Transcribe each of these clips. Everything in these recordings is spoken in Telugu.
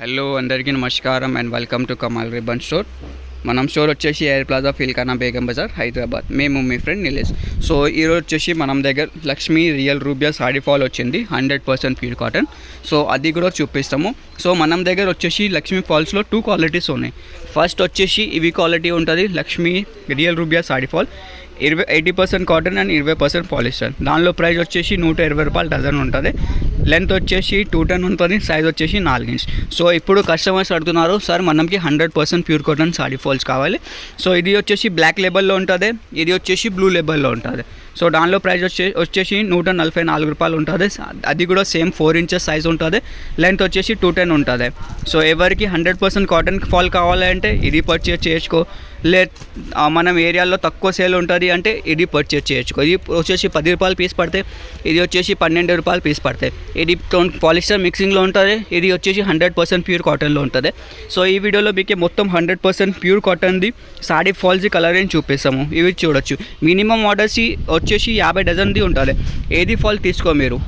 హలో అందరికీ నమస్కారం and welcome to Kamal ribbon store. మనం స్టోర్ వచ్చేసి ఎయిర్ ప్లాజా ఫిల్కానా బేగం బజార్ హైదరాబాద్. మేము మీ ఫ్రెండ్ నిలేష్. సో ఈరోజు వచ్చేసి మనం దగ్గర Lakshmi real rubia sari fall వచ్చింది 100% ప్యూర్ కాటన్. సో అది కూడా చూపిస్తాము. సో మనం దగ్గర వచ్చేసి లక్ష్మీ ఫాల్స్లో 2 క్వాలిటీస్ ఉన్నాయి. ఫస్ట్ వచ్చేసి ఇవి క్వాలిటీ ఉంటుంది Lakshmi real rubia sari fall 80% cotton and 20% polyester. దానిలో ప్రైస్ వచ్చేసి 120 రూపాయలు డజన్ ఉంటుంది. లెంత్ వచ్చేసి 210 ఉంటుంది. సైజ్ వచ్చేసి 4 ఇంచ్. సో ఇప్పుడు కస్టమర్స్ అడుగుతున్నారు, సార్ మనకి 100% ప్యూర్ కాటన్ సాడీ ఫాల్స్ కావాలి. సో ఇది వచ్చేసి బ్లాక్ లేబుల్లో ఉంటుంది, ఇది వచ్చేసి బ్లూ లేబుల్లో ఉంటుంది. సో దానిలో ప్రైస్ వచ్చేసి 144 రూపాయలు ఉంటుంది. అది కూడా సేమ్ 4 ఇంచెస్ సైజ్ ఉంటుంది. లెంత్ వచ్చేసి 210 ఉంటుంది. సో ఎవరికి 100% కాటన్ ఫాల్ కావాలంటే ఇది పర్చేస్ చేసుకో. మనం ఏరియాలో తక్కువ సేల్ ఉంటుంది అంటే ఇది పర్చేస్ చేసుకో. ఇది వచ్చేసి 10 రూపాయలు పీస్ పడితే, ఇది వచ్చేసి 12 రూపాయలు పీస్ పడతాయి. ఇది పాలిస్టర్ మిక్సింగ్లో ఉంటుంది, ఇది వచ్చేసి 100% ప్యూర్ కాటన్లో ఉంటుంది. సో ఈ వీడియోలో మీకు మొత్తం 100% ప్యూర్ కాటన్ది సాడీ ఫాల్స్ కలర్ రేంజ్ చూపిస్తాము. ఇవి చూడొచ్చు. మినిమం ఆర్డర్స్ వచ్చేసి 50 డజన్ది ఉంటుంది. ఏది ఫాల్ తీసుకో, మీరు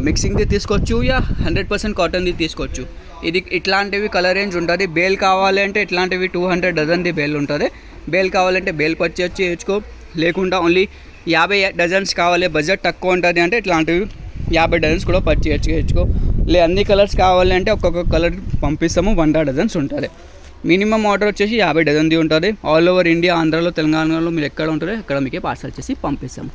మిక్సింగ్ది తీసుకోవచ్చు యా 100% కాటన్ది తీసుకోవచ్చు. ఇది ఇట్లాంటివి కలర్ రేంజ్ ఉంటుంది. బేల్ కావాలంటే ఇట్లాంటివి 200 డజన్ది బేల్ ఉంటుంది. బేల్ కావాలంటే బేల్ పర్చేజ్ చేయొచ్చుకో, లేకుండా ఓన్లీ 50 డజన్స్ కావాలి, బడ్జెట్ తక్కువ ఉంటుంది అంటే ఇట్లాంటివి 50 డజన్స్ కూడా పర్చేజ్ చేయొచ్చుకో. అన్ని కలర్స్ కావాలంటే ఒక్కొక్క కలర్ పంపిస్తాము, 100 డజన్స్ ఉంటుంది. మినిమం ఆర్డర్ వచ్చేసి 50 డజన్ది ఉంటుంది. ఆల్ ఓవర్ ఇండియా, ఆంధ్రాలో, తెలంగాణలో మీరు ఎక్కడ ఉంటారో అక్కడ మీకే పార్సల్ చేసి పంపిస్తాము.